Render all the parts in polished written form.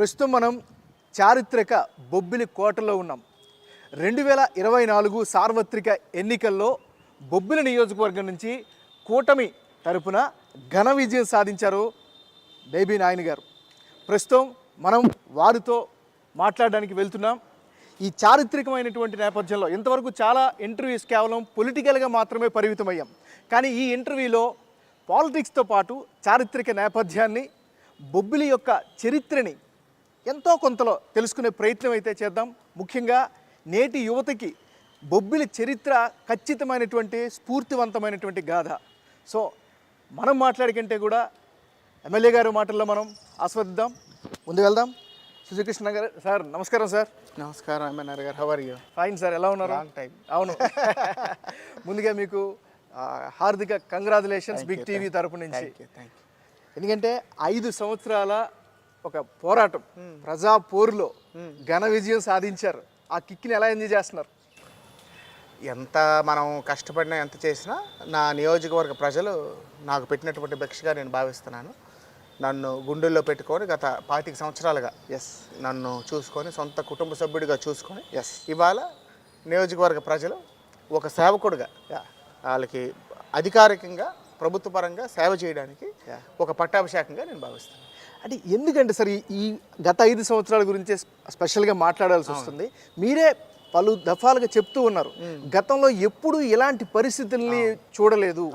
ప్రస్తుతం మనం చారిత్రక బొబ్బిలి కోటలో ఉన్నాం. 2024 సార్వత్రిక ఎన్నికల్లో బొబ్బిలి నియోజకవర్గం నుంచి కూటమి తరపున ఘన విజయం సాధించారు బేబీ నాయని గారు. ప్రస్తుతం మనం వారితో మాట్లాడడానికి వెళ్తున్నాం. ఈ చారిత్రకమైనటువంటి నేపథ్యంలో ఇంతవరకు చాలా ఇంటర్వ్యూస్ కేవలం పొలిటికల్గా మాత్రమే పరిమితమయ్యాం. కానీ ఈ ఇంటర్వ్యూలో పాలిటిక్స్తో పాటు చారిత్రక నేపథ్యాన్ని, బొబ్బిలి యొక్క చరిత్రని ఎంతో కొంతలో తెలుసుకునే ప్రయత్నం అయితే చేద్దాం. ముఖ్యంగా నేటి యువతకి బొబ్బిలి చరిత్ర ఖచ్చితమైనటువంటి స్ఫూర్తివంతమైనటువంటి గాథ. సో మనం మాట్లాడే కంటే కూడా ఎమ్మెల్యే గారి మాటల్లో మనం ఆస్వాదిద్దాం. ముందు వెళ్దాం. సుజయకృష్ణ గారు సార్, నమస్కారం సార్. నమస్కారం MLA garu, how are you? Fine sir, ఎలా ఉన్నారు? Long time. అవును. ముందుగా మీకు హార్దిక కంగ్రాచులేషన్స్ బిగ్ టీవీ తరపు నుంచి. ఎందుకంటే 5 సంవత్సరాల ఒక పోరాటం, ప్రజా పోరులో ఘన విజయం సాధించారు. ఆ కిక్ని ఎలా ఎంజాయ్ చేస్తున్నారు? ఎంత మనం కష్టపడినా ఎంత చేసినా నా నియోజకవర్గ ప్రజలు నాకు పెట్టినటువంటి భిక్షగా నేను భావిస్తున్నాను. నన్ను గుండెల్లో పెట్టుకొని గత 25 సంవత్సరాలుగా నన్ను చూసుకొని, సొంత కుటుంబ సభ్యుడిగా చూసుకొని ఇవాళ నియోజకవర్గ ప్రజలు ఒక సేవకుడిగా వాళ్ళకి అధికారికంగా ప్రభుత్వపరంగా సేవ చేయడానికి ఒక పట్టాభిషేకంగా నేను భావిస్తాను. అంటే ఎందుకంటే సార్ ఈ గత 5 సంవత్సరాల గురించి స్పెషల్గా మాట్లాడాల్సి వస్తుంది. మీరే పలు దఫాలుగా చెప్తూ ఉన్నారు, గతంలో ఎప్పుడు ఇలాంటి పరిస్థితుల్ని చూడలేదు.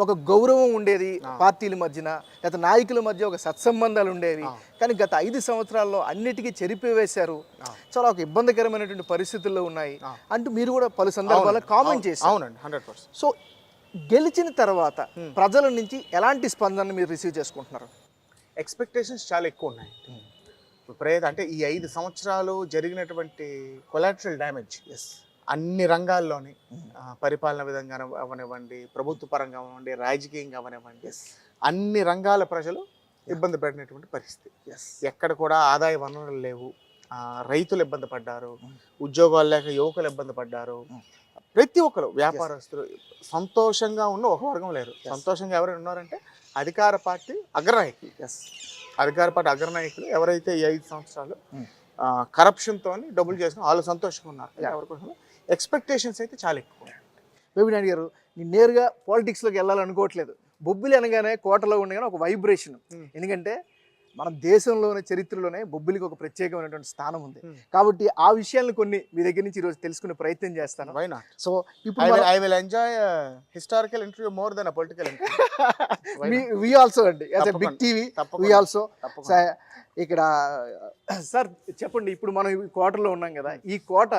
ఒక గౌరవం ఉండేది పార్టీల మధ్యన, లేదా నాయకుల మధ్య ఒక సత్సంబంధాలు ఉండేవి. కానీ గత 5 సంవత్సరాల్లో అన్నిటికీ చెరిపివేశారు, చాలా ఒక ఇబ్బందికరమైనటువంటి పరిస్థితుల్లో ఉన్నాయి అంటూ మీరు కూడా పలు సందర్భాల్లో కామెంట్ చేశారు. అవునండి, 100%. సో గెలిచిన తర్వాత ప్రజల నుంచి ఎలాంటి స్పందన మీరు రిసీవ్ చేసుకుంటున్నారు? ఎక్స్పెక్టేషన్స్ చాలా ఎక్కువ ఉన్నాయి. అంటే ఈ 5 సంవత్సరాలు జరిగినటువంటి కొలాటరల్ డ్యామేజ్ అన్ని రంగాల్లోని, పరిపాలన విధంగా అవనివ్వండి, ప్రభుత్వ పరంగా అవనివ్వండి, రాజకీయంగా అవనివ్వండి, అన్ని రంగాల ప్రజలు ఇబ్బంది పడినటువంటి పరిస్థితి. ఎక్కడ కూడా ఆదాయ వనరులు లేవు, రైతులు ఇబ్బంది పడ్డారు, ఉద్యోగాలు లేక యువకులు ఇబ్బంది పడ్డారు. ప్రతి ఒక్కరు వ్యాపారస్తులు సంతోషంగా ఉన్న ఒక వర్గం లేరు. సంతోషంగా ఎవరైనా ఉన్నారంటే అధికార పార్టీ అగ్రనాయకులు. అధికార పార్టీ అగ్రనాయకులు ఎవరైతే ఈ 5 సంవత్సరాలు కరప్షన్తో డబ్బులు చేసుకుని వాళ్ళు సంతోషంగా ఉన్నారు. ఎవరికోసం ఎక్స్పెక్టేషన్స్ అయితే చాలా ఎక్కువ. బేబీ నాయుడు గారు, నేను నేరుగా పాలిటిక్స్లోకి వెళ్ళాలనుకోవట్లేదు. బొబ్బిలి అనగానే కోటలో ఉండగానే ఒక వైబ్రేషన్. ఎందుకంటే మన దేశంలోనే చరిత్రలోనే బొబ్బిలికి ఒక ప్రత్యేకమైనటువంటి స్థానం ఉంది. కాబట్టి ఆ విషయాలను కొన్ని మీ దగ్గర నుంచి ఈరోజు తెలుసుకునే ప్రయత్నం చేస్తాను. సో ఇప్పుడు I will enjoy historical interview more than political interview. We also అండి, as a Big TV we also. ఇక్కడ సార్ చెప్పండి, ఇప్పుడు మనం ఈ కోటలో ఉన్నాం కదా, ఈ కోట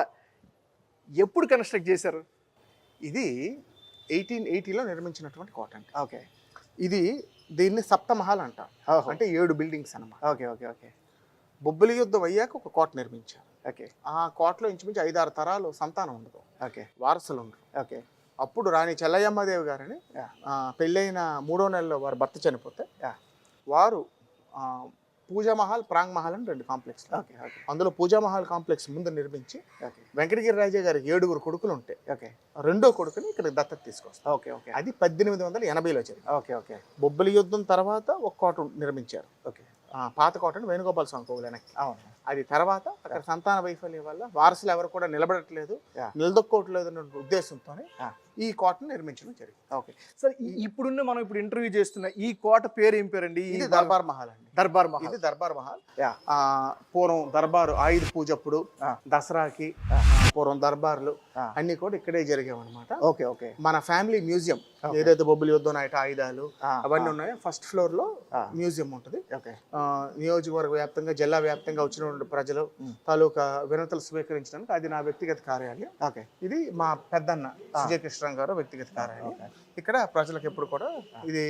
ఎప్పుడు కన్స్ట్రక్ట్ చేశారు? ఇది 1880లో నిర్మించినటువంటి కోట అండి. ఓకే. ఇది దీన్ని సప్తమహల్ అంటారు, అంటే 7 బిల్డింగ్స్ అన్నమాట. Okay okay okay. బొబ్బిలి యుద్ధం అయ్యాక ఒక కోట నిర్మించారు. ఓకే. ఆ కోటలో ఇంచుమించు 5-6 తరాలు సంతానం ఉండదు. ఓకే. వారసులు ఉండరు. ఓకే. అప్పుడు రాణి చెల్లయ్యమ్మదేవి గారిని పెళ్ళైన 3వ నెలలో వారు భర్త చనిపోతే వారు పూజామహల్, ప్రాంగ్ మహల్ అని 2 కాంప్లెక్స్. అందులో పూజామహల్ కాంప్లెక్స్ ముందు నిర్మించి వెంకటగిరి రాజా గారికి 7 కొడుకులు ఉంటే రెండో కొడుకుని ఇక్కడ దత్తత తీసుకొస్తారు. Okay okay. అది 1880లో జరిగింది. Okay okay. బొబ్బిలి యుద్ధం తర్వాత ఒక కోట నిర్మించారు. ఓకే. పాత కోటను వేణుగోపాల స్వామి కోవిల్ వెనక్కి. అది తర్వాత అక్కడ సంతాన వైఫల్యం వల్ల వారసులు ఎవరు కూడా నిలబడట్లేదు, నిలదొక్కోవట్లేదు అనే ఉద్దేశంతోనే ఈ కోటను నిర్మించడం జరిగింది. ఓకే సార్, ఇప్పుడున్న మనం ఇప్పుడు ఇంటర్వ్యూ చేస్తున్న ఈ కోట పేరు ఏం పేరండి? ఇది దర్బార్ మహల్ అండి. దర్బార్ మహల్. ఇది దర్బార్ మహల్. పూర్వం దర్బారు ఆయుధ పూజ అప్పుడు, దసరాకి పూర్వం దర్బార్లు అన్ని కూడా ఇక్కడే జరిగామన్నమాట. Okay okay. మన ఫ్యామిలీ మ్యూజియం ఏదైతే బొబ్బిలి యుద్ధం నాటి ఆయుధాలు అవన్నీ ఉన్నాయో ఫస్ట్ ఫ్లోర్ లో మ్యూజియం ఉంటుంది. నియోజకవర్గ వ్యాప్తంగా, జిల్లా వ్యాప్తంగా వచ్చినటువంటి ప్రజలు తాలూకా వినతులు స్వీకరించడానికి అది నా వ్యక్తిగత కార్యాలయం. ఇది మా పెద్దన్న సుజయకృష్ణ గారు వ్యక్తిగత కార్యాలయం. ఇక్కడ ప్రజలకు ఎప్పుడు కూడా ఇది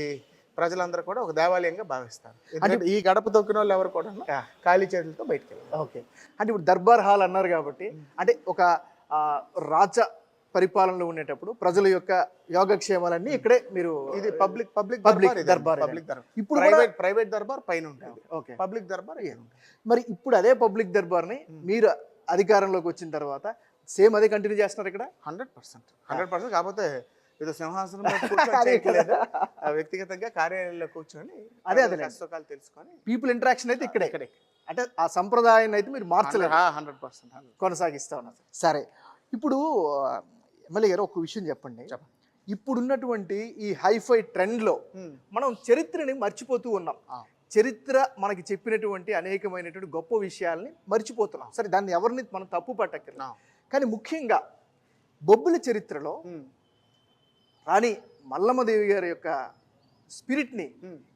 ప్రజలందరూ కూడా ఒక దేవాలయంగా భావిస్తారు. అంటే ఈ గడప తొక్కిన వాళ్ళు ఎవరు కూడా ఖాళీ చేతులతో బయటకు వెళ్ళారు. ఓకే. అంటే ఇప్పుడు దర్బార్ హాల్ అన్నారు కాబట్టి, అంటే ఒక రాజ పరిపాలనలో ఉండేటప్పుడు ప్రజల యొక్క యోగక్షేమాలన్నీ ఇక్కడే మీరు, ఇది పబ్లిక్ దర్బార్. ఇప్పుడు ప్రైవేట్ దర్బార్ పైన ఉంటుంది. ఓకే. పబ్లిక్ దర్బార్. మరి ఇప్పుడు అదే పబ్లిక్ దర్బార్ని మీరు అధికారంలోకి వచ్చిన తర్వాత సేమ్ అదే కంటిన్యూ చేస్తున్నారు ఇక్కడ? 100%. కాకపోతే ఏదో సింహాసనం వ్యక్తిగతంగా కార్యాలయంలో కూర్చొని అదే కష్టకాలు తెలుసుకొని పీపుల్ ఇంటరాక్షన్ అయితే ఇక్కడే. అంటే ఆ సంప్రదాయాన్ని అయితే మీరు మార్చలేదు, 100%. కొనసాగిస్తా ఉన్నారు. సరే, ఇప్పుడు ఎమ్మెల్యే గారు ఒక విషయం చెప్పండి. ఇప్పుడున్నటువంటి ఈ హైఫై ట్రెండ్లో మనం చరిత్రని మర్చిపోతూ ఉన్నాం. చరిత్ర మనకి చెప్పినటువంటి అనేకమైనటువంటి గొప్ప విషయాల్ని మర్చిపోతున్నాం. సరే, దాన్ని ఎవరిని మనం తప్పు పట్టక్కర్లేదు. కానీ ముఖ్యంగా బొబ్బిలి చరిత్రలో రాణి మల్లమ్మదేవి గారి యొక్క స్పిరిట్ని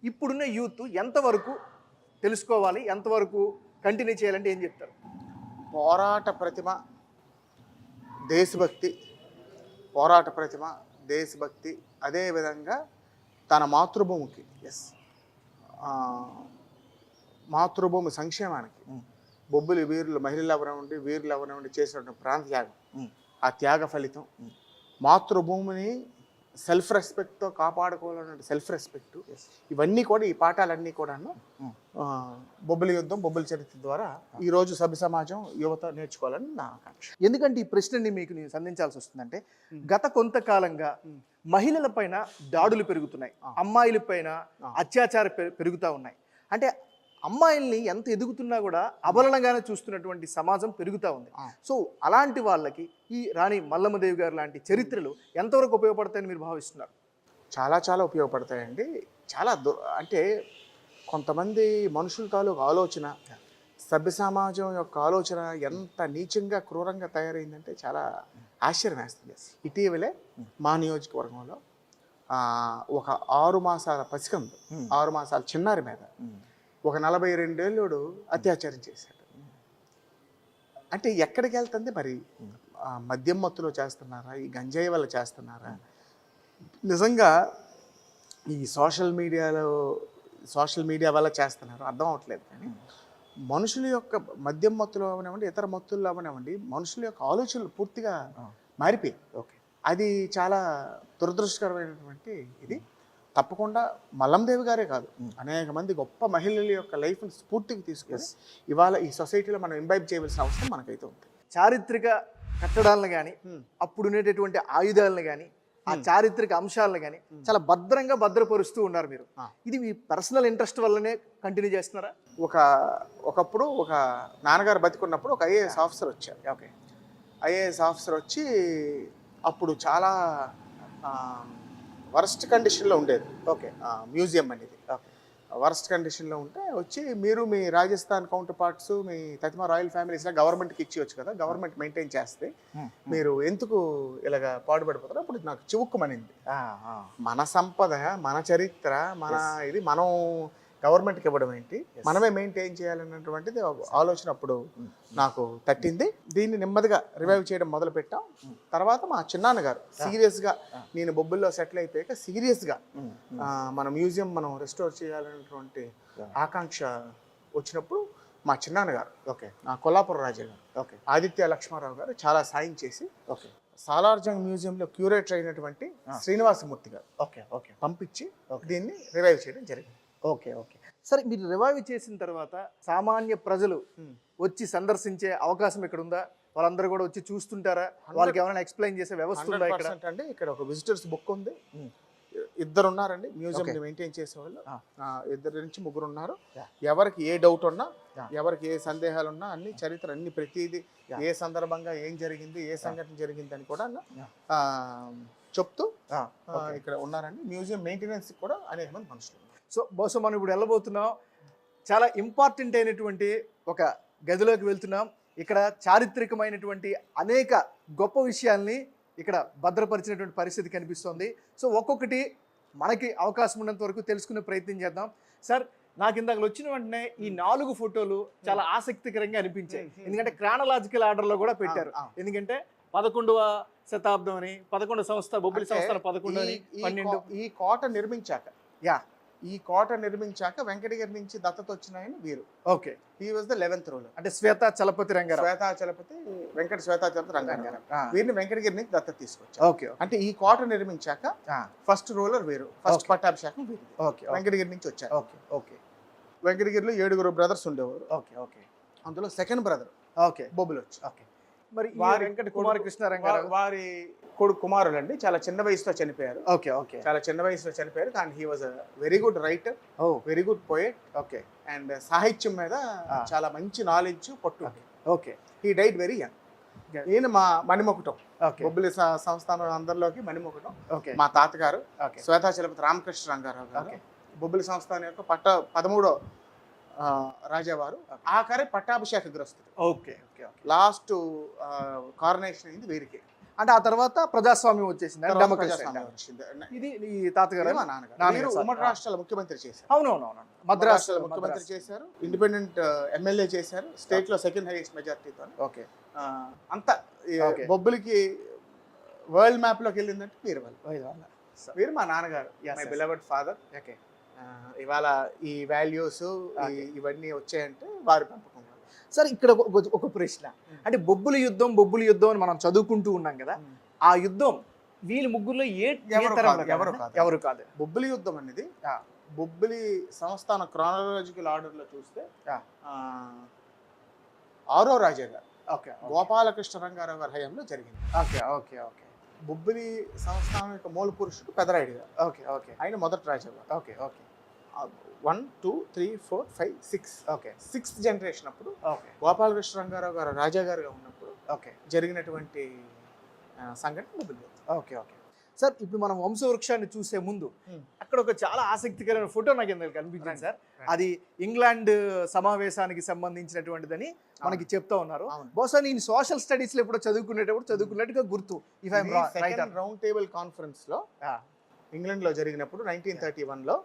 ఇప్పుడున్న యూత్ ఎంతవరకు తెలుసుకోవాలి, ఎంతవరకు కంటిన్యూ చేయాలంటే ఏం చెప్తారు? పోరాట ప్రతిమ, దేశభక్తి, పోరాట ప్రతిమ, దేశభక్తి, అదేవిధంగా తన మాతృభూమికి మాతృభూమి సంక్షేమానికి బొబ్బిలి వీరులు, మహిళలు ఎవరైనా వీరులు ఎవరైనా చేసినటువంటి ప్రాంత త్యాగం, ఆ త్యాగ ఫలితం, మాతృభూమిని సెల్ఫ్ రెస్పెక్ట్తో కాపాడుకోవాలన్న సెల్ఫ్ రెస్పెక్ట్, ఇవన్నీ కూడా ఈ పాఠాలన్నీ కూడాను బొబ్బిలి యుద్ధం, బొబ్బిలి చరిత్ర ద్వారా ఈరోజు సభ్య సమాజం యువత నేర్చుకోవాలని నా ఆకాంక్ష. ఎందుకంటే ఈ ప్రశ్నని మీకు నేను సంధించాల్సి వస్తుందంటే, గత కొంతకాలంగా మహిళల పైన దాడులు పెరుగుతున్నాయి, అమ్మాయిల పైన అత్యాచారం పెరుగుతూ ఉన్నాయి. అంటే అమ్మాయిల్ని ఎంత ఎదుగుతున్నా కూడా అబలనంగానే చూస్తున్నటువంటి సమాజం పెరుగుతూ ఉంది. సో అలాంటి వాళ్ళకి ఈ రాణి మల్లమ్మదేవి గారు లాంటి చరిత్రలు ఎంతవరకు ఉపయోగపడతాయని మీరు భావిస్తున్నారు? చాలా చాలా ఉపయోగపడతాయండి. చాలా అంటే కొంతమంది మనుషుల తాలూకు ఆలోచన, సభ్య సమాజం యొక్క ఆలోచన ఎంత నీచంగా, క్రూరంగా తయారైందంటే చాలా ఆశ్చర్యం వేస్తుంది. ఇటీవలే మా నియోజకవర్గంలో ఒక 6 మాసాల పసికందు, 6 మాసాల చిన్నారి మీద ఒక 42 ఏళ్ళోడు అత్యాచారం చేశాడు. అంటే ఎక్కడికి వెళ్తుంది మరి? మద్యం మత్తులో చేస్తున్నారా, ఈ గంజాయి వల్ల చేస్తున్నారా? నిజంగా ఈ సోషల్ మీడియా వల్ల చేస్తున్నారు అర్థం అవట్లేదు. కానీ మనుషుల యొక్క మద్యం మత్తులో అవనివ్వండి, ఇతర మత్తుల్లో అవనివ్వండి, మనుషుల యొక్క ఆలోచనలు పూర్తిగా మారిపోయాయి. అది చాలా దురదృష్టకరమైనటువంటి ఇది. తప్పకుండా మల్లందేవి గారే కాదు, అనేక మంది గొప్ప మహిళల యొక్క లైఫ్ని స్ఫూర్తికి తీసుకొని ఇవాళ ఈ సొసైటీలో మనం ఇంబైబ్ చేయవలసిన అవసరం మనకైతే ఉంది. చారిత్రక కట్టడాలను కానీ, అప్పుడు ఉండేటటువంటి ఆయుధాలను కానీ, ఆ చారిత్రక అంశాలను కానీ చాలా భద్రంగా భద్రపరుస్తూ ఉన్నారు మీరు. ఇది మీ పర్సనల్ ఇంట్రెస్ట్ వల్లనే కంటిన్యూ చేస్తున్నారా? ఒకప్పుడు ఒక నాన్నగారు బతికున్నప్పుడు ఒక ఐఏఎస్ ఆఫీసర్ వచ్చారు. ఐఏఎస్ ఆఫీసర్ వచ్చి అప్పుడు చాలా వర్స్ట్ కండిషన్లో ఉండేది. మ్యూజియం అనేది వర్స్ట్ కండిషన్లో ఉంటే వచ్చి, మీరు మీ రాజస్థాన్ కౌంటర్ పార్ట్స్, మీ తతిమా రాయల్ ఫ్యామిలీస్లో గవర్నమెంట్కి ఇచ్చేయచ్చు కదా, గవర్నమెంట్ మెయింటైన్ చేస్తే మీరు ఎందుకు ఇలాగ పాడుపడిపోతారు? అప్పుడు నాకు చివుక్కుమనింది. మన సంపద, మన చరిత్ర, మన ఇది మనం గవర్నమెంట్కి ఇవ్వడం ఏంటి, మనమే మెయింటైన్ చేయాలన్నటువంటిది ఆలోచన అప్పుడు నాకు తట్టింది. దీన్ని నెమ్మదిగా రివైవ్ చేయడం మొదలు పెట్టాం. తర్వాత మా చిన్నాన్నగారు సీరియస్గా, నేను బొబ్బిల్లో సెటిల్ అయిపోయాక సీరియస్గా మన మ్యూజియం మనం రెస్టోర్ చేయాలనేటువంటి ఆకాంక్ష వచ్చినప్పుడు మా చిన్నాన్నగారు, కొల్లాపురం రాజా గారు, ఆదిత్య లక్ష్మారావు గారు చాలా సాయం చేసి సాలార్జంగ్ మ్యూజియంలో క్యూరేటర్ అయినటువంటి శ్రీనివాసమూర్తి గారు పంపించి దీన్ని రివైవ్ చేయడం జరిగింది. సరే, మీరు రివైవ్ చేసిన తర్వాత సామాన్య ప్రజలు వచ్చి సందర్శించే అవకాశం ఇక్కడ ఉందా? వాళ్ళందరూ కూడా వచ్చి చూస్తుంటారా? వాళ్ళకి ఏమైనా ఎక్స్ప్లెయిన్ చేసే వ్యవస్థ ఉందా ఇక్కడ? అంటే ఇక్కడ ఒక విజిటర్స్ బుక్ ఉంది, 2 ఉన్నారండి మ్యూజియం మెయింటైన్ చేసేవాళ్ళు, 2 నుంచి 3 ఉన్నారు. ఎవరికి ఏ డౌట్ ఉన్నా, ఎవరికి ఏ సందేహాలు ఉన్నా, అన్ని చరిత్ర, అన్ని ప్రతిదీ ఏ సందర్భంగా ఏం జరిగింది, ఏ సంఘటన జరిగింది అని కూడా చెప్తూ ఇక్కడ ఉన్నారండి. మ్యూజియం మెయింటెనెన్స్ కూడా అనేక మంది మనుషులు. సో బహుశా మనం ఇప్పుడు వెళ్ళబోతున్నాం, చాలా ఇంపార్టెంట్ అయినటువంటి ఒక గదిలోకి వెళ్తున్నాం. ఇక్కడ చారిత్రకమైనటువంటి అనేక గొప్ప విషయాల్ని ఇక్కడ భద్రపరిచినటువంటి పరిస్థితి కనిపిస్తుంది. సో ఒక్కొక్కటి మనకి అవకాశం ఉన్నంత వరకు తెలుసుకునే ప్రయత్నం చేద్దాం. సార్, నాకు ఇందాక వచ్చిన వెంటనే ఈ 4 ఫోటోలు చాలా ఆసక్తికరంగా అనిపించాయి. ఎందుకంటే క్రానలాజికల్ ఆర్డర్లో కూడా పెట్టారు. ఎందుకంటే 11వ శతాబ్దం అని, 11వ సంస్థ, బొబ్బిలి సంస్థ 11 అని, 12. ఈ కోట నిర్మించాక వెంకటగిరి నుంచి దత్తత వచ్చినాయని వీరు. He was the 11th ruler. అంటే శ్వేతాచలపతి రంగారావు, శ్వేతాచలపతి రంగారావు వీరిని వెంకటగిరి నుంచి దత్తత తీసుకొచ్చారు. అంటే ఈ కోట నిర్మించాక ఫస్ట్ రూలర్ వీరు, ఫస్ట్ పట్టాభిషేకం వీరు వెంకటగిరి నుంచి వచ్చారు. వెంకటగిరిలో 7 బ్రదర్స్ ఉండేవారు. అందులో సెకండ్ బ్రదర్ బొబ్బిలి వచ్చి. మరి ఈ వారి వెంకట కుమార కృష్ణారంగారావు వారి కొడుకు కుమారులండి చాలా చిన్న వయసులో చనిపోయారు. ఓకే ఓకే చాలా చిన్న వయసులో చనిపోయారు. కానీ he was very good writer, ఓ very good poet okay and సాహిత్యం మీద చాలా మంచి నాలెడ్జ్ పట్టు. Okay he died very young. ఈయన మా మణిమకుటం, ఓకే బొబ్బిలి సంస్థానం అందరిలోకి మణిమకుటం. ఓకే మా తాతగారు ఓకే శ్వేతాచలపతి రామకృష్ణ రంగారావు గారు ఓకే బొబ్బిలి సంస్థానం యొక్క 13వ రాజావారు. ఆఖరి పట్టాభిషేకగ్రస్తుడు. ఓకే ఓకే ఓకే లాస్ట్ కారనేషన్ అయింది వీరికి. అంటే ఆ తర్వాత ప్రజాస్వామ్యం వచ్చేసింది తర్వాత డెమోక్రసీ ప్రజాస్వామ్యం వచ్చింది. ఇది ఈ తాతగారు ఇది మా నాన్నగారు. నాన్నగారు వీరు సార్. ఉమ్మడి రాష్ట్రాల ముఖ్యమంత్రి చేశారు. అవునవునవును మద్రాసులో మద్రాసు ముఖ్యమంత్రి చేశారు, ఇండిపెండెంట్ ఎమ్మెల్యే చేశారు, స్టేట్ లో సెకండ్ హైయెస్ట్ మెజార్టీతో. ఓకే అంతా Okay. బొబ్బులికి వరల్డ్ మ్యాప్ లోకి వెళ్ళిందంటే వీరు వాళ్ళు. సార్ వీరు మా నాన్నగారు, Yes, my yes. Beloved father. Okay ఇవాళ ఈ వాల్యూస్ Okay. ఇవన్నీ వచ్చాయంటే వారి పెంపకం వల్ల. సార్ ఇక్కడ ఒక ప్రశ్న, అంటే బొబ్బుల యుద్ధం అని మనం చదువుకుంటూ ఉన్నాం కదా, ఆ యుద్ధం వీళ్ళ ముగ్గురులో ఎవరు కాదు, ఎవరు కాదు. ఎవరు కాదు బొబ్బిలి యుద్ధం అనేది ఆ. బొబ్బిలి సంస్థాన క్రానలాజికల్ ఆర్డర్ లో చూస్తే ఆ. 6వ రాజా గారు ఓకే గోపాలకృష్ణ రంగారావు గారి హయాంలో జరిగింది. ఓకే ఓకే ఓకే బొబ్బిలి సంస్థానం యొక్క మూల పురుషుడు పెదరాయుడు గారు. ఓకే ఓకే ఆయన మొదటి రాజా గారు. Okay okay 1 2 3 4 5 6 okay 6th generation అప్పుడు ఓకే గోపాలకృష్ణ రంగారావు గారు రాజా గారుగా ఉన్నప్పుడు ఓకే జరిగినటువంటి సంఘటన బొబ్బిలి యుద్ధం. ఓకే ఓకే సార్ ఇప్పుడు మనం వంశవృక్షాన్ని చూసే ముందు అక్కడ ఒక చాలా ఆసక్తికరమైన ఫోటో నాకు ఎందుకు కనిపించింది సార్. అది ఇంగ్లాండ్ సమావేశానికి సంబంధించినటువంటిదని మనకి చెప్తా ఉన్నారు. అవును. బహుశా నేను సోషల్ స్టడీస్ లో ఎప్పుడో చదువుకున్నట్టుగా గుర్తు. If I'm right round table conference లో ఇంగ్లాండ్ లో జరిగినప్పుడు 1931 లో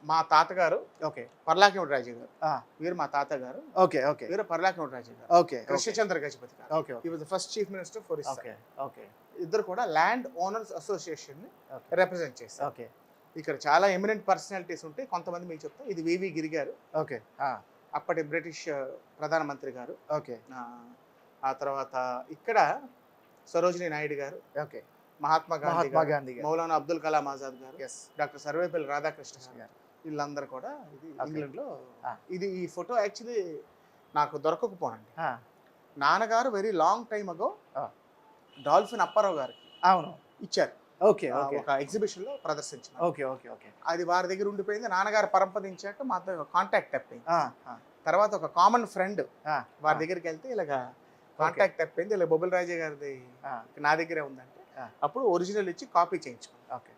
మా తాతగారు ఓకే పర్లాకిముడి రాజు గారు, వీరు మా తాతగారు, ఓకే ఓకే వీరు పర్లాకిముడి రాజు గారు, ఓకే కృష్ణచంద్ర గజపతి గారు. Okay he was the first chief minister for Orissa. Okay okay ఇద్దరు కూడా ల్యాండ్ ఓనర్స్ అసోసియేషన్ ని ఓకే రిప్రజెంట్ చేశారు. ఓకే ఇక్కడ చాలా ఎమినెంట్ పర్సనాలిటీస్ ఉంటాయి. కొంతమంది మీకు చెప్తాం. ఇది వివి గిరి గారు, ఓకే అప్పటి బ్రిటిష్ ప్రధానమంత్రి గారు. ఓకే ఆ తర్వాత ఇక్కడ సరోజినీ నాయుడు గారు, ఓకే మహాత్మా గాంధీ గారు, గాంధీ గారు, మౌలానా అబ్దుల్ కలాం ఆజాద్ గారు, ఎస్ డాక్టర్ సర్వేపల్లి రాధాకృష్ణ గారు, వీళ్ళందరూ కూడా ఇది Okay. ఇంగ్లాండ్ లో. Ah. ఇది ఈ ఫోటో యాక్చువల్లీ నాకు దొరకకపోనండి. నాన్నగారు వెరీ లాంగ్ టైమ్ అగో Ah. డాల్ఫిన్ అప్పారావు గారికి అవును ఇచ్చారు. ఓకే ఓకే ఒక ఎగ్జిబిషన్ లో ప్రదర్శించారు. ఓకే ఓకే ఓకే అది వారి దగ్గర ఉండిపోయింది. నాన్నగారు పరంపదించాక మాతో కాంటాక్ట్ తప్పింది. తర్వాత ఒక కామన్ ఫ్రెండ్ వారి దగ్గరికి వెళ్తే ఇలాగా కాంటాక్ట్ తప్పింది, ఇలా బొబ్బిలి రాజా గారిది నా దగ్గరే ఉందంటే అప్పుడు ఒరిజినల్ ఇచ్చి కాపీ చేయించుకున్నాం. ఓకే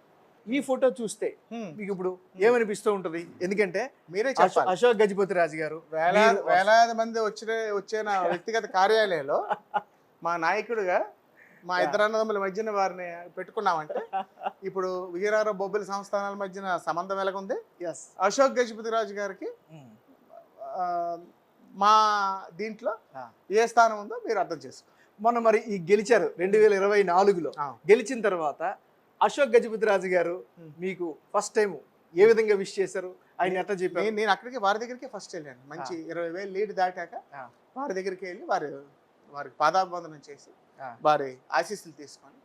ఈ ఫోటో చూస్తే మీకు ఇప్పుడు ఏమనిపిస్తూ ఉంటది? ఎందుకంటే మీరే చెప్పాలి. అశోక్ గజపతి రాజు గారు వేలాది మంది వచ్చే నా వ్యక్తిగత కార్యాలయంలో మా నాయకుడిగా మా ఇద్దరు అన్నదమ్ముల మధ్యన వారిని పెట్టుకున్నామంటే ఇప్పుడు వీరారావు బొబ్బిలి సంస్థానాల మధ్యన సంబంధం ఎలాగుంది. ఎస్ అశోక్ గజపతి రాజు గారికి మా దీంట్లో ఏ స్థానం ఉందో మీరు అర్థం చేసుకోండి. మొన్న మరి ఈ గెలిచారు 2024లో. గెలిచిన తర్వాత అశోక్ గజపతి రాజు గారు మీకు ఫస్ట్ టైం ఏ విధంగా విష్ చేశారు? ఆయన ఎట్లా చెప్పారు? నేను అక్కడికి వారి దగ్గరికి ఫస్ట్ వెళ్ళాను. మంచి 20,000 లీడ్ దాటాక వారి దగ్గరికి వెళ్ళి వారికి పాదాభివందనం చేసి వారి ఆశీస్సులు తీసుకొని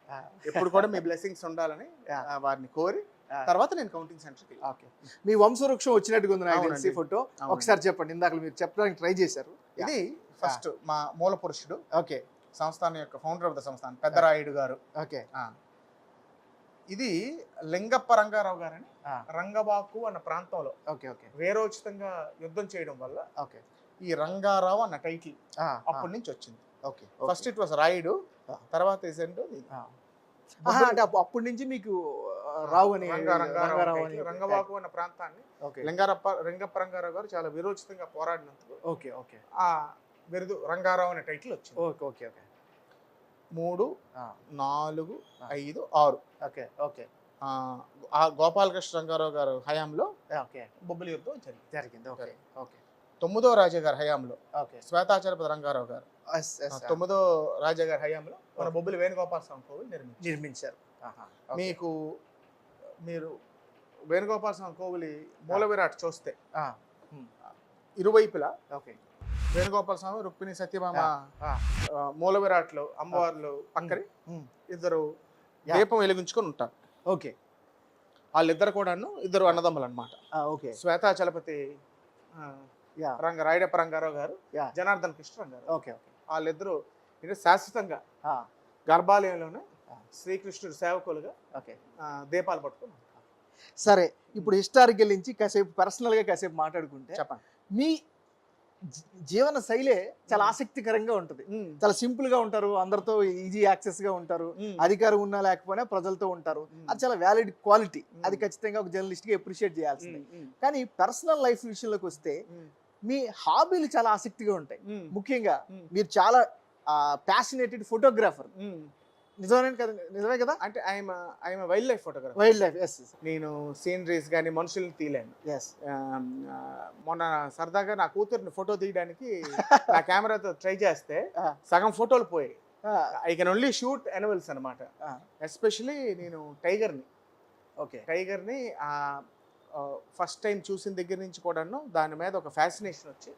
ఎప్పుడు కూడా మీ బ్లెస్సింగ్స్ ఉండాలని వారిని కోరి తర్వాత నేను కౌంటింగ్ సెంటర్కి. ఓకే మీ వంశవృక్షం వచ్చినట్టుగా ఉంది నాకు తెలిసి ఫోటో. ఒకసారి చెప్పండి, ఇందాక మీరు చెప్పడానికి ట్రై చేశారు. ఇది ఫస్ట్ మా మూల పురుషుడు, ఓకే సంస్థానం యొక్క ఫౌండర్ ఆఫ్ ద సంస్థానం పెద్దరాయుడు గారు. ఓకే ఇది లింగప్ప రంగారావు గారని రంగబాకు అన్న ప్రాంతంలో ఓకే ఓకే వేరోచితంగా యుద్ధం చేయడం వల్ల ఓకే ఈ రంగారావు అన్న టైటిల్ అప్పటి నుంచి వచ్చింది. Okay first it was Rayudu, తర్వాత అంటే అప్పటి నుంచి మీకు రావు అని రంగబాకు అన్న ప్రాంతాన్ని లింగప్ప రంగారావు గారు చాలా విరోచితంగా పోరాడినందుకు ఓకే ఓకే ఆ బిరుదు రంగారావు అనే టైటిల్ వచ్చింది. Okay okay okay 3 4 5 6 okay okay ఆ గోపాలకృష్ణ రంగారావు గారు హయాంలో ఓకే బొబ్బిలి యుద్ధం జరిగింది. ఓకే ఓకే 9వ రాజా గారి హయాంలో ఓకే శ్వేతాచలపతి రంగారావు గారు 9వ రాజా గారి హయాంలో మన బొబ్బిలి వేణుగోపాల స్వామి కోవిల్ నిర్మించారు. మీకు మీరు వేణుగోపాల స్వామి కోవిలి మూల విరాట్ చూస్తే ఇరువైపులా ఓకే వేణుగోపాల స్వామి, రుక్మిణి, సత్యభామ మూల విరాట్లు అమ్మవార్లు పక్కన ఇద్దరు దీపం వెలిగించుకొని ఉంటారు. ఓకే వాళ్ళిద్దరు కూడాను ఇద్దరు అన్నదమ్ములు అనమాట. ఓకే శ్వేతాచలపతి రాయడప్ప రంగారావు గారు, జనార్దన్ కృష్ణ రంగారావు. ఓకే ఓకే వాళ్ళిద్దరు అంటే శాశ్వతంగా ఆ, గర్భాలయంలోనే శ్రీకృష్ణుడు సేవకులుగా ఓకే. దీపాలు పట్టుకుని సరే, ఇప్పుడు హిస్టారికల్ నుంచి కాసేపు పర్సనల్గా కాసేపు మాట్లాడుకుంటే చెప్పండి. మీ జీవన శైలే చాలా ఆసక్తికరంగా ఉంటుంది. చాలా సింపుల్ గా ఉంటారు, అందరితో ఈజీ యాక్సెస్ గా ఉంటారు, అధికారం ఉన్నా లేకపోయినా ప్రజలతో ఉంటారు. అది చాలా వ్యాలిడ్ క్వాలిటీ. అది ఖచ్చితంగా ఒక జర్నలిస్ట్ గా అప్రిషియేట్ చేయాల్సిందే. కానీ పర్సనల్ లైఫ్ విషయంలోకి వస్తే మీ హాబీలు చాలా ఆసక్తిగా ఉంటాయి. ముఖ్యంగా మీరు చాలా ప్యాషనేటెడ్ ఫోటోగ్రాఫర్. నిజమే కదా? నిజమే కదా? అంటే I'm wild life photographer. Wild life, yes. నేను సీనరీస్ కానీ మనుషుల్ని తీయలేను. ఎస్. మొన్న సరదాగా నా కూతుర్ని ఫోటో తీయడానికి నా కెమెరాతో ట్రై చేస్తే సగం ఫోటోలు పోయాయి. I can only shoot animals అనమాట. ఎస్పెషలీ నేను టైగర్ని ఫస్ట్ టైం చూసిన దగ్గర నుంచి కూడాను దాని మీద ఒక ఫ్యాసినేషన్ వచ్చి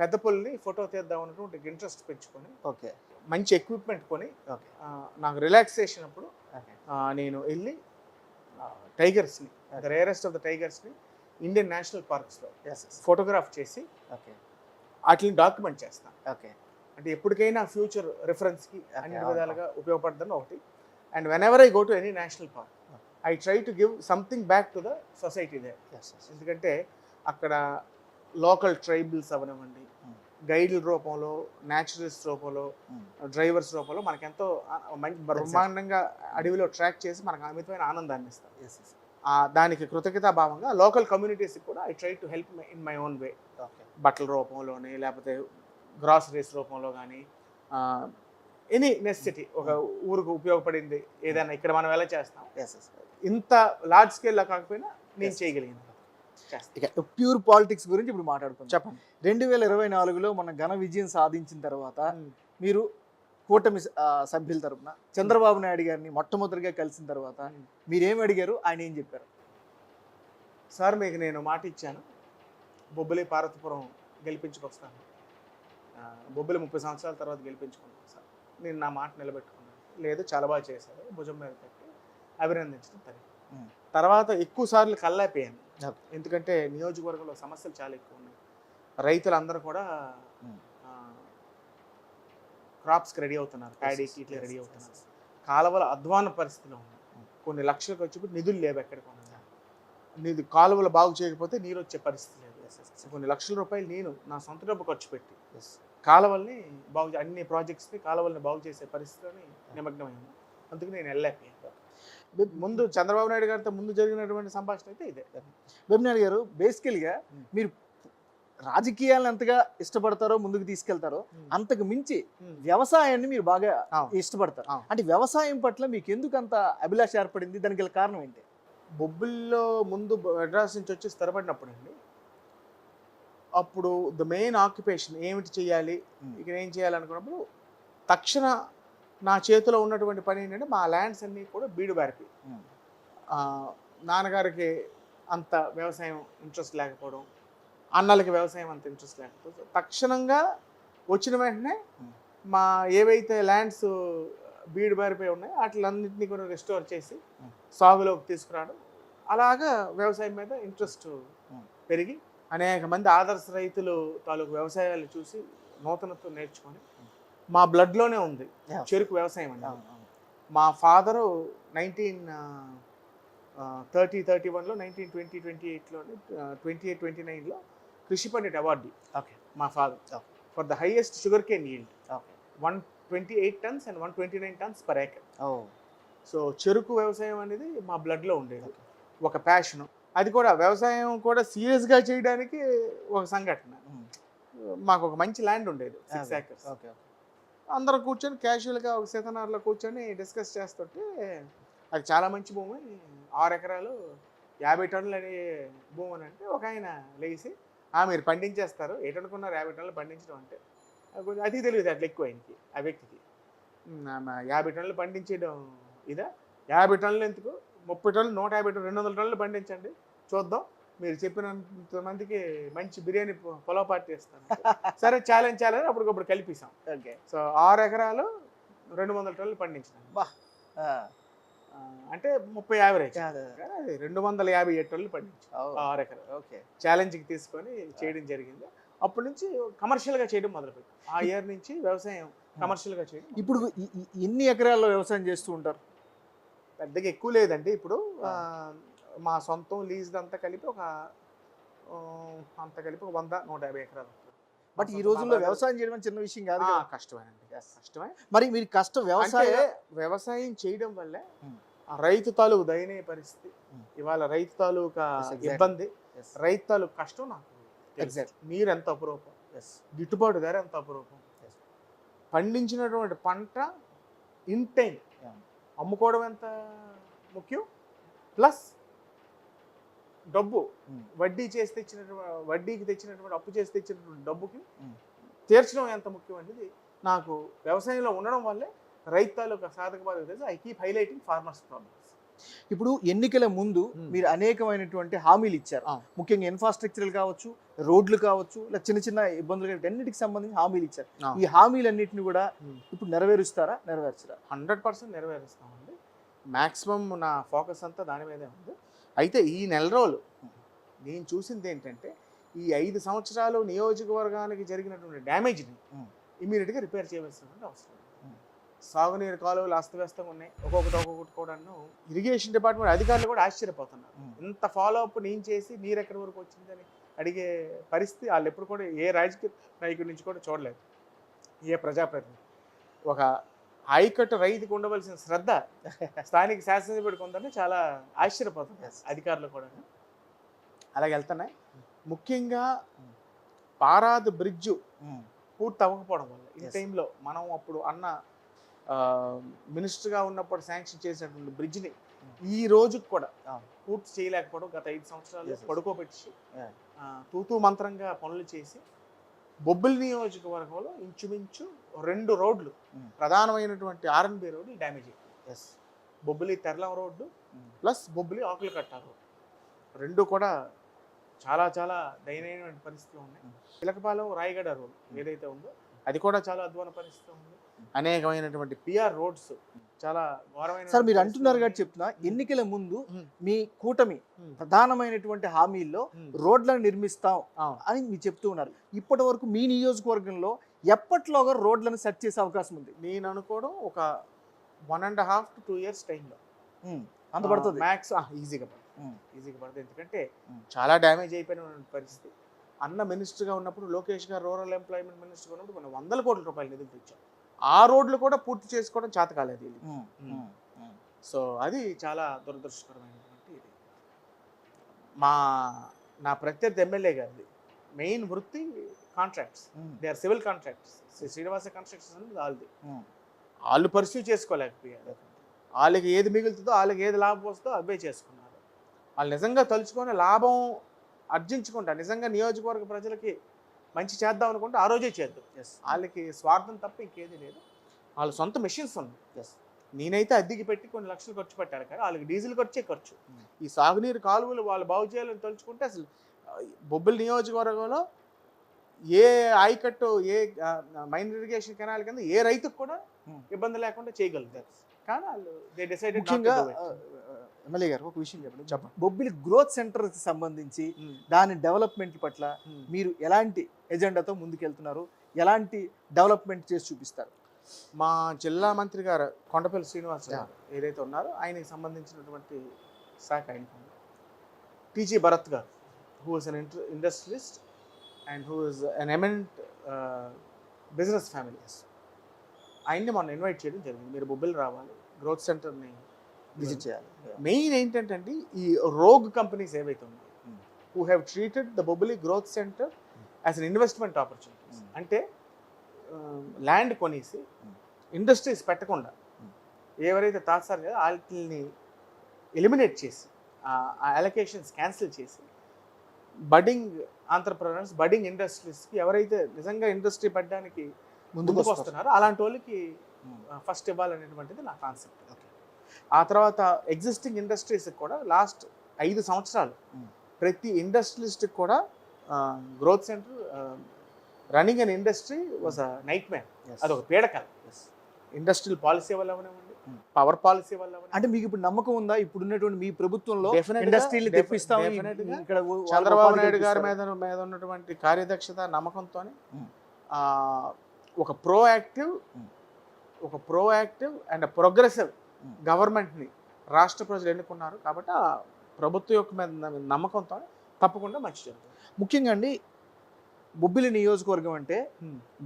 పెద్ద పుల్ని ఫోటో తీద్దాం అన్నటువంటి ఇంట్రెస్ట్ పెంచుకొని ఓకే, మంచి ఎక్విప్మెంట్ కొని నాకు రిలాక్సేషన్ అప్పుడు నేను వెళ్ళి టైగర్స్ని, రేరెస్ట్ ఆఫ్ ద టైగర్స్ని ఇండియన్ నేషనల్ పార్క్స్లో ఫోటోగ్రాఫ్ చేసి వాటిని డాక్యుమెంట్ చేస్తాను. ఓకే. అంటే ఎప్పటికైనా ఫ్యూచర్ రిఫరెన్స్కి అన్ని విధాలుగా ఉపయోగపడుతుంది ఒకటి. And when ever I go to any national park I try to give something back to the society they. ఎందుకంటే అక్కడ లోకల్ ట్రైబల్స్ అవనివ్వండి, గైడ్ల రూపంలో, న్యాచురలిస్ట్ రూపంలో, డ్రైవర్స్ రూపంలో మనకెంతో బ్రహ్మాండంగా అడవిలో ట్రాక్ చేసి మనకు అమితమైన ఆనందాన్ని ఇస్తారు. దానికి కృతజ్ఞతాభావంగా లోకల్ కమ్యూనిటీస్కి కూడా I try to help in my own way. బట్టల రూపంలోని, లేకపోతే గ్రాసరీస్ రూపంలో కానీ, ఎనీ నెసెసిటీ ఒక ఊరికి ఉపయోగపడింది ఏదైనా ఇక్కడ మనం ఎలా చేస్తాం, ఇంత లార్జ్ స్కేల్లో కాకపోయినా నేను చేయగలిగింది. ప్యూర్ పాలిటిక్స్ గురించి ఇప్పుడు మాట్లాడుకుందాం. చెప్పండి. 2024లో మన ఘన విజయం సాధించిన తర్వాత మీరు కూటమి సభ్యుల తరపున చంద్రబాబు నాయుడు గారిని మొట్టమొదటిగా కలిసిన తర్వాత మీరేం అడిగారు, ఆయన ఏం చెప్పారు? సార్, మీకు నేను మాట ఇచ్చాను, బొబ్బిలి పార్వతీపురం గెలిపించుకొస్తాను, బొబ్బిలి 30 సంవత్సరాల తర్వాత గెలిపించుకున్నాను సార్. నేను నా మాట నిలబెట్టుకున్నాను. లేదు, చాలా బాగా చేశారు, భుజం మీద పెట్టి అభినందించడం తర్వాత ఎక్కువ సార్లు కల్లాపోయాను. ఎందుకంటే నియోజకవర్గంలో సమస్యలు చాలా ఎక్కువ ఉన్నాయి. రైతులందరూ కూడా క్రాప్స్కి రెడీ అవుతున్నారు, ప్యాడీకి ఇట్లా రెడీ అవుతున్నారు. కాలువల అధ్వాన పరిస్థితిలో ఉన్నాయి. కొన్ని లక్షలకు వచ్చి నిధులు లేవు ఎక్కడికి. కాలువలు బాగు చేయకపోతే నీరు వచ్చే పరిస్థితి లేదు. కొన్ని లక్షల రూపాయలు నేను నా సొంత డబ్బు ఖర్చు పెట్టి కాలువల్ని అన్ని ప్రాజెక్ట్స్ని కాలువల్ని బాగు చేసే పరిస్థితిని నిమగ్నమైంది. అందుకు నేను వెళ్ళలేకపోయాను. ముందు చంద్రబాబు నాయుడు గారితో ముందు జరిగినటువంటి సంభాషణ అయితే ఇదే. బెబ్బినాయుడు గారు, బేసికల్గా మీరు రాజకీయాలను ఎంతగా ఇష్టపడతారో, ముందుకు తీసుకెళ్తారో, అంతకు మించి వ్యవసాయాన్ని మీరు బాగా ఇష్టపడతారు. అంటే వ్యవసాయం పట్ల మీకు ఎందుకు అంత అభిలాష ఏర్పడింది? దానికి గల కారణం ఏంటి? బొబ్బిల్లో ముందు మెడ్రాస్ నుంచి వచ్చి స్థిరపడినప్పుడు అండి, అప్పుడు ద మెయిన్ ఆక్యుపేషన్ ఏమిటి చేయాలి, ఇక్కడ ఏం చేయాలనుకున్నప్పుడు తక్షణ నా చేతిలో ఉన్నటువంటి పని ఏంటంటే మా ల్యాండ్స్ అన్నీ కూడా బీడు బారిపోయి, నాన్నగారికి అంత వ్యవసాయం ఇంట్రెస్ట్ లేకపోవడం, అన్నలకి వ్యవసాయం అంత ఇంట్రెస్ట్ లేకపోతే తక్షణంగా వచ్చిన వెంటనే మా ఏవైతే ల్యాండ్స్ బీడు బారిపోయి ఉన్నాయో వాటిలన్నింటినీ కూడా రెస్టోర్ చేసి సాగులోకి తీసుకురావడం, అలాగా వ్యవసాయం మీద ఇంట్రెస్ట్ పెరిగి అనేక మంది ఆదర్శ రైతులు తాలూకు వ్యవసాయాలు చూసి నూతనత్వం నేర్చుకొని మా బ్లడ్లోనే ఉంది చెరుకు వ్యవసాయం అండి. మా ఫాదరు 1931లో 1928లో 28-29లో కృషి పండిట్ అవార్డు మా father for the highest sugar cane yield, 128 tons and 129 tons per acre. So చెరుకు వ్యవసాయం అనేది మా బ్లడ్లో ఉండేది, ఒక ప్యాషను. అది కూడా వ్యవసాయం కూడా సీరియస్గా చేయడానికి ఒక సంఘటన. మాకు ఒక మంచి ల్యాండ్ ఉండేది, 6 acres. అందరం కూర్చొని క్యాజువల్గా ఒక శతనార్లో కూర్చొని డిస్కస్ చేస్తుంటే అది చాలా మంచి భూమి, 6 ఎకరాలు 50 టన్నులు అనే భూమి అని అంటే ఒక ఆయన లేచి, మీరు పండించేస్తారు, ఏటనుకున్నారు 50 టన్నులు పండించడం అంటే. కొంచెం అతి తెలియదు అట్లా ఎక్కువ ఆయనకి, ఆ వ్యక్తికి. 50 టన్నులు పండించడం ఇదా, 50 టన్నులు ఎందుకు, 30 టన్నులు, 150 టన్నులు, 200 టన్నులు పండించండి చూద్దాం, మీరు చెప్పినంత మందికి మంచి బిర్యానీ పొలవ పార్టీ ఇస్తాను. సరే, ఛాలెంజ్ అప్పటికప్పుడు కలిపిస్తాం. సో 6 ఎకరాలు 200 టన్నులు పండించినాం. అంటే 30 యావరేజ్, 257 టన్నులు పండించాం 6 ఎకరాలు. ఛాలెంజ్కి తీసుకొని చేయడం జరిగింది. అప్పటి నుంచి కమర్షియల్గా చేయడం మొదలుపెట్టాం. ఆ ఇయర్ నుంచి వ్యవసాయం కమర్షియల్గా చేయడం. ఇప్పుడు ఎన్ని ఎకరాల్లో వ్యవసాయం చేస్తూ ఉంటారు? పెద్దగా ఎక్కువ లేదండి ఇప్పుడు. మా సొంతం లీజ్ అంతా కలిపి ఒక అంత కలిపి ఒక 100-150 ఎకరాలు. బట్ ఈ రోజుల్లో వ్యవసాయం చేయడం చిన్న విషయం కాదు కదా. కష్టమేనండి, కష్టమే. మరి మీరు వ్యవసాయం చేయడం వల్లే ఆ రైతు తాలూకు దయనీయ పరిస్థితి, ఇవాళ రైతు తాలూకా ఇబ్బంది, రైతు తాలూకు కష్టం నాకు నీరు ఎంత అపురూపం, గిట్టుబాటు ధర ఎంత అపురూపం, పండించినటువంటి పంట ఇన్ టైం అమ్ముకోవడం ఎంత ముఖ్యం, ప్లస్ డబ్బు వడ్డీకి తెచ్చినటువంటి అప్పు చేసి తెచ్చినటువంటి డబ్బుకి తీర్చడం ఎంత ముఖ్యం అనేది నాకు వ్యవసాయంలో ఉండడం వల్లే రైతు తాలూకా సాధక బాధక తెలుసు. I keep highlighting farmers problems. ఇప్పుడు ఎన్నికల ముందు మీరు అనేకమైనటువంటి హామీలు ఇచ్చారు, ముఖ్యంగా ఇన్ఫ్రాస్ట్రక్చర్ కావచ్చు, రోడ్లు కావచ్చు, ఇలా చిన్న చిన్న ఇబ్బందులు అన్నిటికి సంబంధించి హామీలు ఇచ్చారు. ఈ హామీలన్నింటినీ కూడా ఇప్పుడు నెరవేరుస్తారా, నెరవేర్చరా? 100% నెరవేరుస్తామండి. మ్యాక్సిమం నా ఫోకస్ అంతా దాని మీదే ఉంది. అయితే ఈ నెల రోజులు నేను చూసింది ఏంటంటే, ఈ 5 సంవత్సరాలు నియోజకవర్గానికి జరిగినటువంటి డ్యామేజ్ని ఇమీడియట్గా రిపేర్ చేయవలసినటువంటి అవసరం. సాగునీరు కాలువలు అస్తవ్యస్తంగా ఉన్నాయి, ఒక్కొక్కటి కూడా. ఇరిగేషన్ డిపార్ట్మెంట్ అధికారులు కూడా ఆశ్చర్యపోతున్నారు, ఇంత ఫాలో అప్ నేను చేసి నీరు ఎక్కడి వరకు వచ్చిందని అడిగే పరిస్థితి వాళ్ళు ఎప్పుడు కూడా ఏ రాజకీయ నాయకుడి నుంచి కూడా చూడలేదు, ఏ ప్రజాప్రతినిధి. ఒక ఆయకట్టు రైతుకు ఉండవలసిన శ్రద్ధ స్థానిక శాసనసభ్యుడికి ఉందని చాలా ఆశ్చర్యపోతున్నారు అధికారులు కూడా. అలాగే వెళ్తున్నాయి. ముఖ్యంగా పారాదు బ్రిడ్జు పూర్తి అవ్వకపోవడం వల్ల ఈ టైంలో మనం అప్పుడు మినిస్టర్గా ఉన్నప్పుడు శాంక్షన్ చేసినటువంటి బ్రిడ్జ్ని ఈ రోజుకి కూడా పూర్తి చేయలేకపోవడం, గత 5 సంవత్సరాలు పడుకోబెట్టి తూతూ మంత్రంగా పనులు చేసి బొబ్బిలి నియోజకవర్గంలో ఇంచుమించు 2 రోడ్లు, ప్రధానమైనటువంటి R&B రోడ్డు డ్యామేజ్ అయ్యాయి. Bobbili Therlam road plus Bobbili Akulakatta road 2 కూడా చాలా చాలా దయనీయమైన పరిస్థితులు ఉన్నాయి. చిలకపాలెం రాయగడ రోడ్ ఏదైతే ఉందో అది కూడా చాలా అధ్వాన పరిస్థితి ఉంది. అనేకమైనటువంటి PR రోడ్స్ చాలా ఘోరమైన. సార్ మీరు అంటున్నారు కాబట్టి చెప్తున్నా, ఎన్నికల ముందు మీ కూటమి ప్రధానమైనటువంటి హామీల్లో రోడ్లను నిర్మిస్తాం అని మీరు చెప్తూ ఉన్నారు. ఇప్పటి వరకు మీ నియోజకవర్గంలో ఎప్పట్లోగా రోడ్లను సెట్ చేసే అవకాశం ఉంది? నేను అనుకోవడం ఒక 1.5 to 2 years టైంలో అంత పడుతుంది మ్యాక్స్. ఈజీగా పడుతుంది, ఎందుకంటే చాలా డ్యామేజ్ అయిపోయిన పరిస్థితి. అన్న మినిస్టర్గా ఉన్నప్పుడు, లోకేష్ గారు రూరల్ ఎంప్లాయ్మెంట్ మినిస్టర్గా ఉన్నప్పుడు మనం 100 కోట్ల రూపాయలు నిధులు తెచ్చాం. ఆ రోడ్లు కూడా పూర్తి చేసుకోవడం చేత కాలేదు. సో అది చాలా దురదృష్టకరమైనటువంటి ఇది. నా ప్రత్యర్థి ఎమ్మెల్యే గారిది మెయిన్ వృత్తి contracts, they are civil contracts. Srinivasa constructions అనేది వాళ్ళది. వాళ్ళు పర్సూ చేసుకోలేకపోయారు. వాళ్ళకి ఏది మిగులుతుందో, వాళ్ళకి ఏది లాభం వస్తుందో అవే చేసుకున్నారు. వాళ్ళు నిజంగా తలుచుకొని లాభం అర్జించుకుంటా, నిజంగా నియోజకవర్గ ప్రజలకి మంచి చేద్దాం అనుకుంటే ఆ రోజే చేద్దాం. వాళ్ళకి స్వార్థం తప్ప ఇంకేది లేదు. వాళ్ళ సొంత మెషిన్స్ ఉన్నాయి. నేనైతే అద్దెకి పెట్టి కొన్ని లక్షలు ఖర్చు పెట్టాను, కానీ వాళ్ళకి డీజిల్ ఖర్చు. ఈ సాగునీరు కాలువలు వాళ్ళు బాగు చేయాలని తలుచుకుంటే అసలు బొబ్బిలి నియోజకవర్గంలో ఏ ఆయకట్టు, ఏ మైన్ ఇరిగేషన్ కెనాల్ కింద ఏ రైతుకు కూడా ఇబ్బంది లేకుండా చేయగలుగుతారు. కానీ వాళ్ళు దే డిసైడెడ్. ముఖ్యంగా ఎమ్మెల్యే గారు ఒక విషయం చెప్పండి. బొబ్బిలి గ్రోత్ సెంటర్కి సంబంధించి దాని డెవలప్మెంట్ పట్ల మీరు ఎలాంటి ఎజెండాతో ముందుకెళ్తున్నారు, ఎలాంటి డెవలప్మెంట్ చేసి చూపిస్తారు? మా జిల్లా మంత్రి గారు కొండపల్లి శ్రీనివాస్ గారు ఏదైతే ఉన్నారో ఆయనకి సంబంధించినటువంటి శాఖ ఆయనకు టీజీ భరత్ గారు, who is an industrialist and who is an eminent business families. ఆయన్ని మొన్న ఇన్వైట్ చేయడం జరిగింది. మీరు బొబ్బిలి రావాలి, గ్రోత్ సెంటర్ని విజిట్ చేయాలి. మెయిన్ ఏంటంటే అండి, ఈ రోగ్ కంపెనీస్ ఏవైతే ఉన్నాయో who have treated the Bobbili growth centre as an investment opportunities. అంటే ల్యాండ్ కొనేసి ఇండస్ట్రీస్ పెట్టకుండా ఎవరైతే తాత్సారు కదా వాటిని ఎలిమినేట్ చేసి, ఆ అలొకేషన్స్ క్యాన్సిల్ చేసి, బడ్డింగ్ ఆంటర్‌ప్రెన్యూర్స్, బడ్డింగ్ ఇండస్ట్రీస్కి ఎవరైతే నిజంగా ఇండస్ట్రీ పెట్టడానికి ముందుకు వస్తున్నారో అలాంటి వాళ్ళకి ఫస్ట్ ఇవ్వాలనేటువంటిది నా కాన్సెప్ట్. ఆ తర్వాత ఎగ్జిస్టింగ్ ఇండస్ట్రీస్కి కూడా లాస్ట్ 5 సంవత్సరాలు ప్రతి ఇండస్ట్రియలిస్ట్కి కూడా growth centre running an industry was a night man. అదొక పీడకల. ఇండస్ట్రియల్ పాలసీ వల్ల అవనివ్వండి, పవర్ పాలసీ వల్ల అవనివ్వండి. అంటే మీకు ఇప్పుడు నమ్మకం ఉందా ఇప్పుడున్నటువంటి మీ ప్రభుత్వంలో ఇండస్ట్రీలు తెప్పిస్తాం? ఇక్కడ చంద్రబాబు నాయుడు గారి మీద ఉన్నటువంటి కార్యదక్షత, నమ్మకంతో ఒక ప్రోయాక్టివ్ అండ్ ప్రోగ్రెసివ్ గవర్నమెంట్ని రాష్ట్ర ప్రజలు ఎన్నుకున్నారు. కాబట్టి ఆ ప్రభుత్వం యొక్క మీద నమ్మకంతో తప్పకుండా మంచి జరుగుతుంది. ముఖ్యంగా అండి బొబ్బిలి నియోజకవర్గం అంటే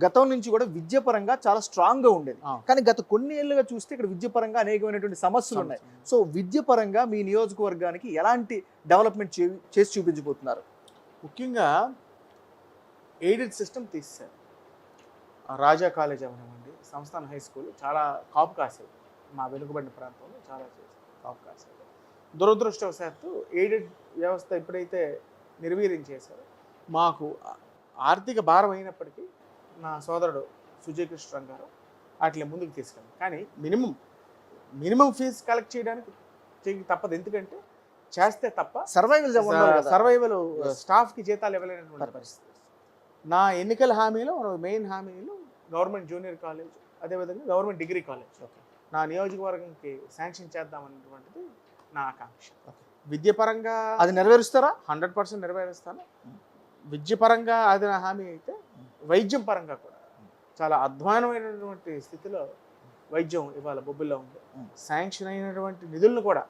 గతం నుంచి కూడా విద్యాపరంగా చాలా స్ట్రాంగ్గా ఉండేది. కానీ గత కొన్ని ఏళ్ళుగా చూస్తే ఇక్కడ విద్యాపరంగా అనేకమైనటువంటి సమస్యలు ఉన్నాయి. సో విద్యాపరంగా మీ నియోజకవర్గానికి ఎలాంటి డెవలప్మెంట్ చేసి చూపించబోతున్నారు? ముఖ్యంగా ఎయిడెడ్ సిస్టమ్ తీసేశారు. రాజా కాలేజ్ అవనివ్వండి, సంస్థాన హై స్కూల్ చాలా కాపు కాసేది. మా వెనుకబడిన ప్రాంతంలో చాలా కాపు కాసేది. దురదృష్టవశాత్తు ఎయిడెడ్ వ్యవస్థ ఎప్పుడైతే నిర్వీర్యం చేశారో మాకు ఆర్థిక భారం అయినప్పటికీ నా సోదరుడు సుజయ్ కృష్ణ గారు వాటిని ముందుకు తీసుకెళ్ళారు. కానీ మినిమం ఫీజు కలెక్ట్ చేయడానికి తప్పదు. ఎందుకంటే చేస్తే తప్ప సర్వైవల్ స్టాఫ్కి జీతాలు ఇవ్వలేనటువంటి పరిస్థితి. నా ఎన్నికల హామీలో మెయిన్ హామీలు గవర్నమెంట్ జూనియర్ కాలేజ్, అదేవిధంగా గవర్నమెంట్ డిగ్రీ కాలేజ్ నా నియోజకవర్గంకి శాంక్షన్ చేద్దామనేటువంటిది నా ఆకాంక్ష. విద్యపరంగా అది నెరవేరుస్తారా? 100% నెరవేరుస్తాను. విద్యపరంగా అది నా హామీ అయితే, వైద్యం పరంగా కూడా చాలా అధ్వానమైనటువంటి స్థితిలో వైద్యం ఇవాళ బొబ్బిల్లో ఉంది. శాంక్షన్ అయినటువంటి నిధులను కూడా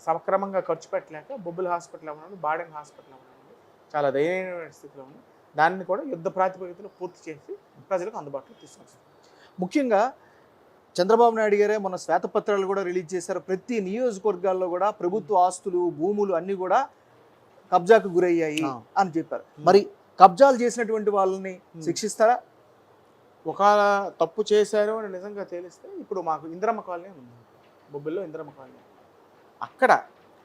సక్రమంగా ఖర్చు పెట్టలేక బొబ్బిలి హాస్పిటల్ అవ్వనండి, బాడెంగ్ హాస్పిటల్ అవ్వనండి చాలా దయనీయమైన స్థితిలో ఉంది. దాన్ని కూడా యుద్ధ ప్రాతిపదికలో పూర్తి చేసి ప్రజలకు అందుబాటులో తీసుకొస్తాం. ముఖ్యంగా చంద్రబాబు నాయుడు గారే మొన్న శ్వేతపత్రాలు కూడా రిలీజ్ చేశారు. ప్రతి నియోజకవర్గాల్లో కూడా ప్రభుత్వ ఆస్తులు, భూములు అన్నీ కూడా కబ్జాకు గురయ్యాయి అని చెప్పారు. మరి కబ్జాలు చేసినటువంటి వాళ్ళని శిక్షిస్తారా? ఒకవేళ తప్పు చేశారు అని నిజంగా తేలిస్తే, ఇప్పుడు మాకు ఇందిరమ్మ కాలనీ ఉంది, బొబ్బిల్లో ఇందిరమ్మ కాలనీ. అక్కడ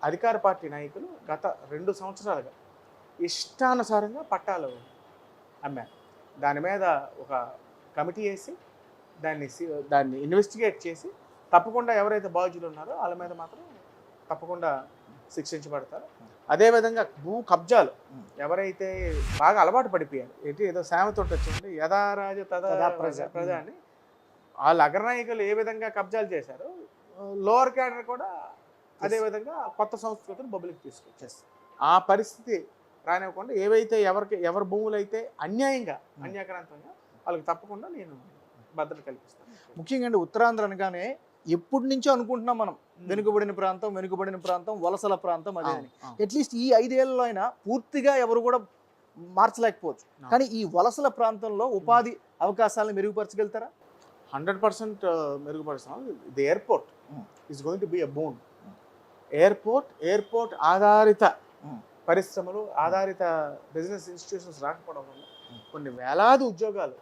అధికార పార్టీ నాయకులు గత 2 సంవత్సరాలుగా ఇష్టానుసారంగా పట్టాలు అమ్మారు. దాని మీద ఒక కమిటీ వేసి దాన్ని ఇన్వెస్టిగేట్ చేసి తప్పకుండా ఎవరైతే బాధ్యులు ఉన్నారో వాళ్ళ మీద మాత్రం తప్పకుండా శిక్షించబడతారు. అదేవిధంగా భూ కబ్జాలు ఎవరైతే బాగా అలవాటు పడిపోయారు, ఏదో సామెతోటి వచ్చింది యథారాజ తదా ప్రజ అని, వాళ్ళ అగ్రనాయకులు ఏ విధంగా కబ్జాలు చేశారో లోవర్ క్యాడర్ కూడా అదేవిధంగా కొత్త సంస్కృతిని బొబ్బిలికి తీసుకొచ్చేస్తారు. ఆ పరిస్థితి రానివ్వకుండా ఏవైతే ఎవరి భూములు అయితే అన్యాక్రాంతంగా వాళ్ళకి తప్పకుండా నేను భద్రత కల్పిస్తాను. ముఖ్యంగా అంటే ఉత్తరాంధ్ర అనగానే ఎప్పటి నుంచో అనుకుంటున్నాం మనం, వెనుకబడిన ప్రాంతం, వలసల ప్రాంతం అదే అని. అట్లీస్ట్ ఈ 5 ఏళ్లలో అయినా పూర్తిగా ఎవరు కూడా మార్చలేకపోవచ్చు. కానీ ఈ వలసల ప్రాంతంలో ఉపాధి అవకాశాలను మెరుగుపరచగలుగుతారా? 100% మెరుగుపరుస్తాం. The airport is going to be a boon. Airport ఆధారిత పరిశ్రమలు, ఆధారిత బిజినెస్ ఇన్స్టిట్యూషన్స్ రాకపోవడం వల్ల కొన్ని వేలాది ఉద్యోగాలు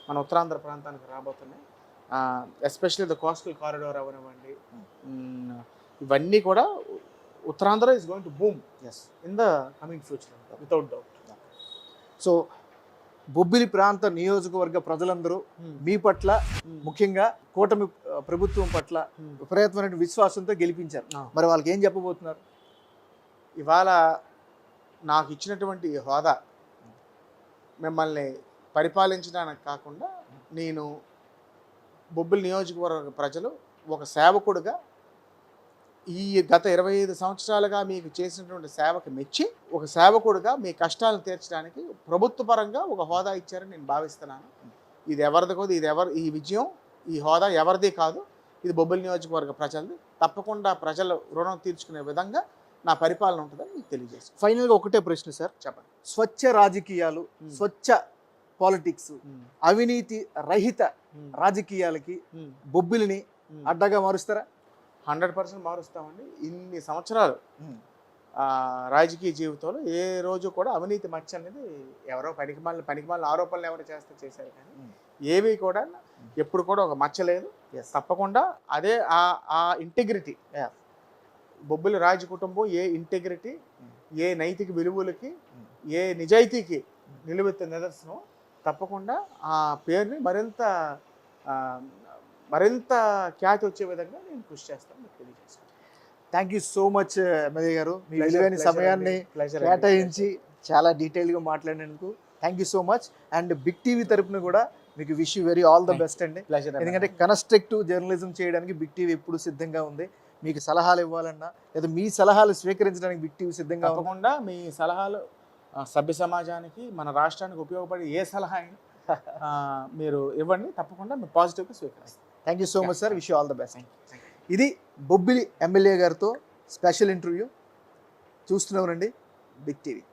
మన ఉత్తరాంధ్ర ప్రాంతానికి రాబోతున్నాయి. ఎస్పెషల్లీ ద కోస్టల్ కారిడార్ అవనివ్వండి, ఇవన్నీ కూడా Uttarandhra is going to boom in the coming future without doubt. So Bobbili ప్రాంత నియోజకవర్గ ప్రజలందరూ మీ పట్ల, ముఖ్యంగా కూటమి ప్రభుత్వం పట్ల విపరీతమైన విశ్వాసంతో గెలిపించారు. మరి వాళ్ళకి ఏం చెప్పబోతున్నారు? ఇవాళ నాకు ఇచ్చినటువంటి హోదా మిమ్మల్ని పరిపాలించడానికి కాకుండా, నేను బొబ్బిలి నియోజకవర్గ ప్రజలు ఒక సేవకుడుగా ఈ గత 25 సంవత్సరాలుగా మీకు చేసినటువంటి సేవకు మెచ్చి, ఒక సేవకుడుగా మీ కష్టాలను తీర్చడానికి ప్రభుత్వ పరంగా ఒక హోదా ఇచ్చారని నేను భావిస్తున్నాను. ఇది ఎవరిది కాదు, ఈ విజయం, ఈ హోదా ఎవరిది కాదు, ఇది బొబ్బిలి నియోజకవర్గ ప్రజలది. తప్పకుండా ప్రజల రుణం తీర్చుకునే విధంగా నా పరిపాలన ఉంటుందని మీకు తెలియజేస్తాను. ఫైనల్గా ఒకటే ప్రశ్న సార్, చెప్పండి. స్వచ్ఛ రాజకీయాలు, స్వచ్ఛ పాలిటిక్స్, అవినీతి రహిత రాజకీయాలకి బొబ్బిలిని అడ్డగా మారుస్తారా? 100% మారుస్తామండి. ఇన్ని సంవత్సరాలు రాజకీయ జీవితంలో ఏ రోజు కూడా అవినీతి మచ్చ అనేది ఎవరో పనికిమాలిన ఆరోపణలు ఎవరు చేశారు, కానీ ఏవి కూడా ఎప్పుడు కూడా ఒక మచ్చ లేదు. తప్పకుండా అదే ఆ ఇంటెగ్రిటీ, బొబ్బిలి రాజ కుటుంబం ఏ ఇంటెగ్రిటీ, ఏ నైతిక విలువలకి, ఏ నిజాయితీకి నిలువెత్తే నిదర్శనం. తప్పకుండా ఆ పేరుని మరింత ఖ్యాతి వచ్చే విధంగా నేను కృషి చేస్తాను, మీకు తెలియజేస్తాను. Thank you so much MLA garu, మీ విలువైన సమయాన్ని కేటాయించి చాలా డీటెయిల్గా మాట్లాడినందుకు thank you so much. And big TV తరపున కూడా మీకు wish you very all the best అండి. ఎందుకంటే కన్స్ట్రక్టివ్ జర్నలిజం చేయడానికి బిగ్ టీవీ ఎప్పుడు సిద్ధంగా ఉంది. మీకు సలహాలు ఇవ్వాలన్నా లేదా మీ సలహాలు స్వీకరించడానికి బిగ్ టీవీ సిద్ధంగా తప్పకుండా మీ సలహాలు సభ్య సమాజానికి, మన రాష్ట్రానికి ఉపయోగపడే ఏ సలహా అయినా మీరు ఇవ్వండి, తప్పకుండా మేము పాజిటివ్గా స్వీకరిస్తాం. Thank you so much sir, wish you all the best. ఇది బొబ్బిలి ఎమ్మెల్యే గారితో స్పెషల్ ఇంటర్వ్యూ. చూస్తున్నారండి Big TV.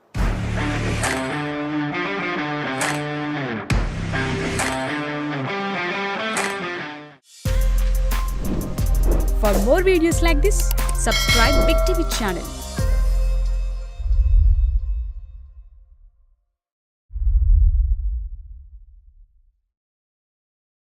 For more videos like this, subscribe Big TV channel.